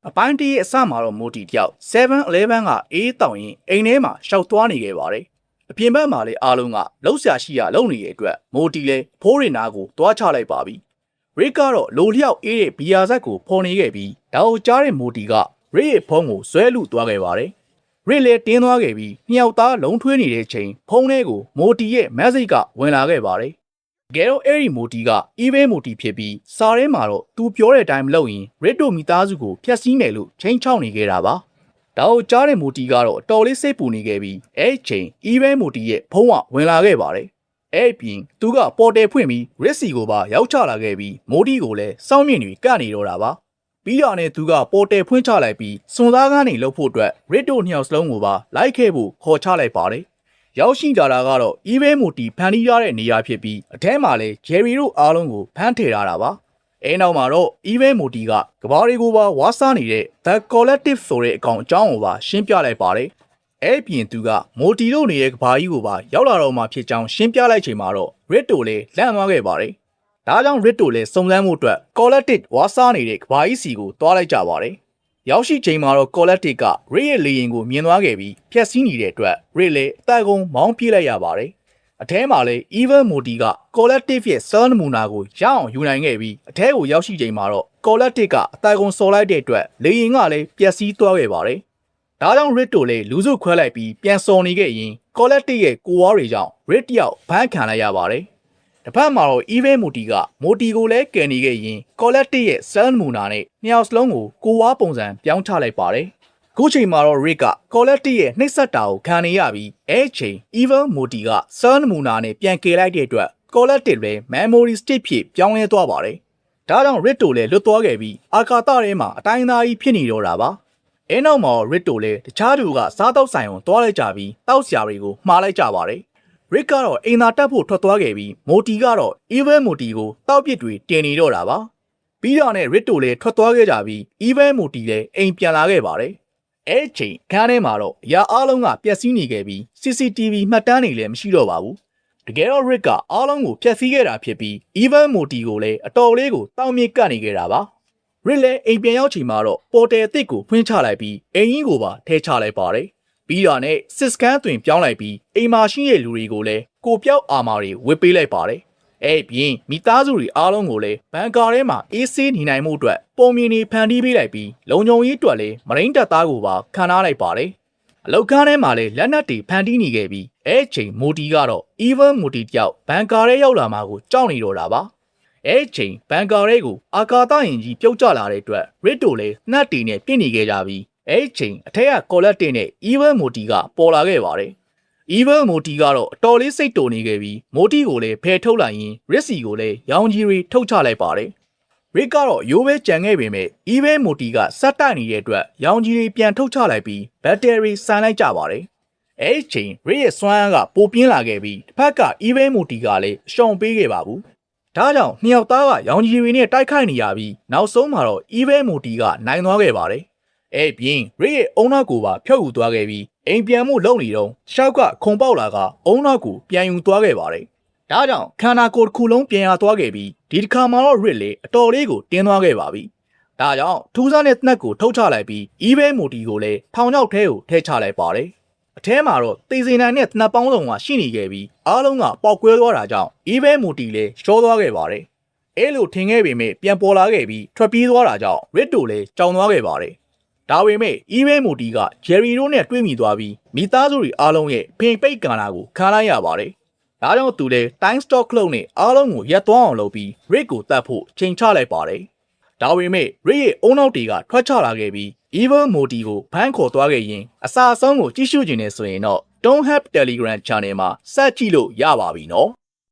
အပိုင်းတီးရဲ့အစမှာတော့မိုတီတယောက် 7-11 ကအေးတောင်ရင်အိမ်ထဲမှာရှောက်သွားနေခဲ့ပါတယ်။အပြင်ဘက်မှာလည်းအားလုံးကလှုပ်ရှားရှိရလုံနေတဲ့အတွက်မိုတီလည်းဖိုးရင်နာကိုတွားချလိုက်ပါပြီ။ရစ်ကတော့လိုလျောက်အေးတဲ့ဘီယာဇက်ကိုဖော်နေခဲ့ပြီးဒါကိုကြားတဲ့မိုတီကရစ်ရဲ့ဖုန်းကိုဆွဲလူသွားခဲ့ပါတယ်။ရစ်လည်းတင်းသွားခဲ့ပြီးနှစ်ယောက်သားလုံးထွေးနေတဲ့ချိန်ဖုန်းထဲကိုမိုတီရဲ့မက်ဆေ့ကဝင်လာခဲ့ပါတယ်။ဂဲတော့အဲ့ဒီမိုတီက evil မိုတီဖြစ်ပြီးစာထဲမှာတော့သူပြောတဲ့အတိုင်းမလုပ်ရင် Red တို့မိသားစုကိုဖျက်ဆီးမယ်လို့ချိန်ချောက်နေခဲ့တာပါ။ဒါကိုကြားတဲ့မိုတီကတော့တော်လေးစိတ်ပူနေခဲ့ပြီးအဲ့ချိန် evil မိုတီရဲ့ဖုန်းကဝင်လာခဲ့ပါတယ်။အဲ့ပြင်သူကပေါ်တယ်ဖွင့်ပြီး Red စီကိုပါရောက်ချလာခဲ့ပြီးမိုတီကိုလည်းစောင်းမြင့်တွေကပ်နေတော့တာပါ။ပြီးတော့နဲ့သူကပေါ်တယ်ဖွင့်ချလိုက်ပြီးစွန်သားကနေလှုပ်ဖို့အတွက် Red တို့နှစ်ယောက်စလုံးကိုပါလိုက်ခဲ့ဖို့ခေါ်ချလိုက်ပါတယ်။ရောက်ရှိလာတာကတော့ evil မိုတီဖန်တီးရတဲ့နေရာဖြစ်ပြီးအထဲမှာလည်း Jerry တို့အားလုံးကိုဖမ်းထည့်ထားတာပါ။အဲနောက်မှာတော့ evil မိုတီကကဘာတွေကိုပါဝါးစားနေတဲ့ The Collective ဆိုတဲ့အကောင်အကြောင်းကိုပါရှင်းပြလိုက်ပါတယ်။အဲပြင်သူကမိုတီတို့နေတဲ့ကဘာကြီးကိုပါရောက်လာတော့မှဖြစ်ကြောင်းရှင်းပြလိုက်ချိန်မှာတော့ Red တို့လည်းလန့်သွားခဲ့ပါတယ်။ဒါကြောင့် Red တို့လည်းစုံစမ်းမှုအတွက် Collective ဝါးစားနေတဲ့ကဘာကြီးစီကိုတွားလိုက်ကြပါတယ်။ရောက်ရှိချိန်မှာတော့ Collective က Ray ရဲ့လေရင်ကိုမြင်သွားခဲ့ပြီးဖျက်ဆီးနေတဲ့အတွက် Ray လည်းအသက်ကုန်မောင်းပြေးလိုက်ရပါတယ်။အထဲမှာလည်း Evil Moti က Collective ရဲ့ Cell နမူနာကိုရအောင်ယူနိုင်ခဲ့ပြီးအထဲကိုရောက်ရှိချိန်မှာတော့ Collective ကအသက်ကုန်စော်လိုက်တဲ့အတွက်လေရင်ကလည်းပျက်စီးသွားခဲ့ပါတယ်။ဒါကြောင့် Red တို့လည်းလူစုခွဲလိုက်ပြီးပြန်စော်နေခဲ့ရင် Collective ရဲ့ကိုဝါးတွေကြောင့် Red တယောက်ဖမ်းခံလိုက်ရပါတယ်။တစ်ဖက်မှာတော့ evil မိုတီကမိုတီကိုလည်းကယ်နေခဲ့ရင် collective ရဲ့ cell နမူနာနဲ့နှစ်ယောက်စလုံးကိုကိုဝါးပုံစံပြောင်းချလိုက်ပါတယ်။ခုချိန်မှာတော့ Rick က collective ရဲ့နှိပ်စက်တာကိုခံနေရပြီးအဲချိန် evil မိုတီက cell နမူနာနဲ့ပြန်ကယ်လိုက်တဲ့အတွက် collective လည်း memory state ဖြစ်ပြောင်းလဲသွားပါတယ်။ဒါကြောင့် Rick တို့လည်းလွတ်သွားခဲ့ပြီးအာကာသထဲမှာအတိုင်းသားကြီးဖြစ်နေတော့တာပါ။အဲနောက်မှာ Rick တို့လည်းတခြားသူကစားတော့ဆိုင်ကိုတွားလိုက်ကြပြီးတောက်စရာတွေကိုမှားလိုက်ကြပါတယ်။ Rick ကတော့အိမ်သာတက်ဖို့ထွက်သွားခဲ့ပြီးမိုတီကတော့ evil မိုတီကိုတောက်ပစ်တွေတင်နေတော့တာပါပြီးတော့နဲ့ Rick တို့လည်းထွက်သွားခဲ့ကြပြီး evil မိုတီလည်းအိမ်ပြန်လာခဲ့ပါတယ်အဲ့ချိန်ခန်းထဲမှာတော့အရာအားလုံးကပျက်စီးနေခဲ့ပြီး CCTV မှတ်တမ်းတွေလည်းမရှိတော့ပါဘူးတကယ်တော့ Rick ကအားလုံးကိုဖျက်ဆီးခဲ့တာဖြစ်ပြီး evil မိုတီကိုလည်းအတော်လေးကိုတောက်မြစ်ကတ်နေခဲ့တာပါ Rick လည်းအိမ်ပြန်ရောက်ချိန်မှာတော့ပေါ်တယ်အသစ်ကိုဖွင့်ချလိုက်ပြီးအိမ်ကြီးကိုပါထည့်ချလိုက်ပါတယ်ပြီးတော့နဲ့စစ်စကန်သွင်ပြောင်းလိုက်ပြီးအိမ်မှာရှိတဲ့လူတွေကိုလည်းကိုပြောက်အာမာတွေဝစ်ပေးလိုက်ပါတယ်။အဲ့ပြင်မိသားစုတွေအားလုံးကိုလည်းဘန်ကာထဲမှာအေးဆေးနေနိုင်မှုအတွက်ပုံမြင်တွေဖန်တီးပေးလိုက်ပြီးလုံခြုံရေးအတွက်လည်းမရင်းတပ်သားကိုပါခံထားလိုက်ပါတယ်။အလောက်ကားထဲမှာလည်းလက်နက်တွေဖန်တီးနေခဲ့ပြီးအဲ့ချိန်မိုတီကတော့ evil မိုတီတယောက်ဘန်ကာထဲရောက်လာမှကိုကြောက်နေတော့တာပါ။အဲ့ချိန်ဘန်ကာထဲကိုအာကာသရင်ကြီးပြုတ်ကျလာတဲ့အတွက် Red တို့လည်းနှက်တီနဲ့ပြစ်နေခဲ့ကြပြီးအဲ့ချိန်အထက်က collective နဲ့ evil မိုတီကပေါ်လာခဲ့ပါတယ်။ evil မိုတီကတော့အတော်လေးစိတ်တုန်နေခဲ့ပြီးမိုတီကိုလည်းဖယ်ထုတ်လိုက်ရင် Rick စီကိုလည်းရောင်ကြီးတွေထုတ်ချလိုက်ပါတယ်။ Rick ကတော့ရိုးပဲကြံခဲ့ပေမဲ့ evil မိုတီကစက်တိုက်နေတဲ့အတွက်ရောင်ကြီးတွေပြန်ထုတ်ချလိုက်ပြီးဘက်တရီဆန်လိုက်ကြပါတယ်။အဲ့ချိန် Rick ရဲ့စွမ်းအားကပိုပြင်းလာခဲ့ပြီးတစ်ဖက်က evil မိုတီကလည်းအရှုံးပေးခဲ့ပါဘူး။ဒါကြောင့်နှစ်ယောက်သားကရောင်ကြီးတွေနဲ့တိုက်ခိုက်နေရပြီးနောက်ဆုံးမှာတော့ evil မိုတီကနိုင်သွားခဲ့ပါတယ်။အဲ့ပြင် Rick ရဲ့အုံနောက်ကိုပါဖြုတ်ယူသွားခဲ့ပြီးအိမ်ပြန်မှုလုပ်နေတော့ရှောက်ကခုံပေါက်လာကအုံနောက်ကိုပြန်ယူသွားခဲ့ပါတယ်။ဒါကြောင့်ခန္ဓာကိုယ်တစ်ခုလုံးပြန်ရသွားခဲ့ပြီးဒီတစ်ခါမှတော့ Rick လေအတော်လေးကိုတင်းသွားခဲ့ပါပြီ။ဒါကြောင့်ထူးဆန်းတဲ့နှက်ကိုထုတ်ချလိုက်ပြီး evil မိုတီကိုလည်းထောင်ချောက်ထဲကိုထည့်ချလိုက်ပါတယ်။အထဲမှာတော့သေစင်နိုင်တဲ့နှက်ပေါင်းစုံကရှိနေခဲ့ပြီးအားလုံးကပေါက်ကွဲသွားတာကြောင့် evil မိုတီလည်းရှောသွားခဲ့ပါတယ်။အဲလိုထင်ခဲ့ပေမဲ့ပြန်ပေါ်လာခဲ့ပြီးထွက်ပြေးသွားတာကြောင့် Rick တို့လည်းကြောင်သွားခဲ့ပါတယ်။ဒါပေမဲ့ evil မိုတီက Jerry တို့နဲ့တွေ့မိသွားပြီးမိသားစုတွေအားလုံးရဲ့ဖိန်ပိတ်ကန်လာကိုခံလိုက်ရပါတယ်။ဒါကြောင့်သူလည်း Time Stock Clock နဲ့အားလုံးကိုရက်သွားအောင်လုပ်ပြီး Rick ကိုတတ်ဖို့ချိန်ချလိုက်ပါတယ်။ဒါပေမဲ့ Rick ရဲ့အုံနောက်တွေကထွက်ချလာခဲ့ပြီး evil မိုတီကိုဖမ်းခေါ်သွားခဲ့ရင်အစာအဆုံးကိုကြည့်ရှုကျင်နေဆိုရင်တော့ Don't Have Telegram Channel မှာဆက်ကြည့်လို့ရပါပြီနော်။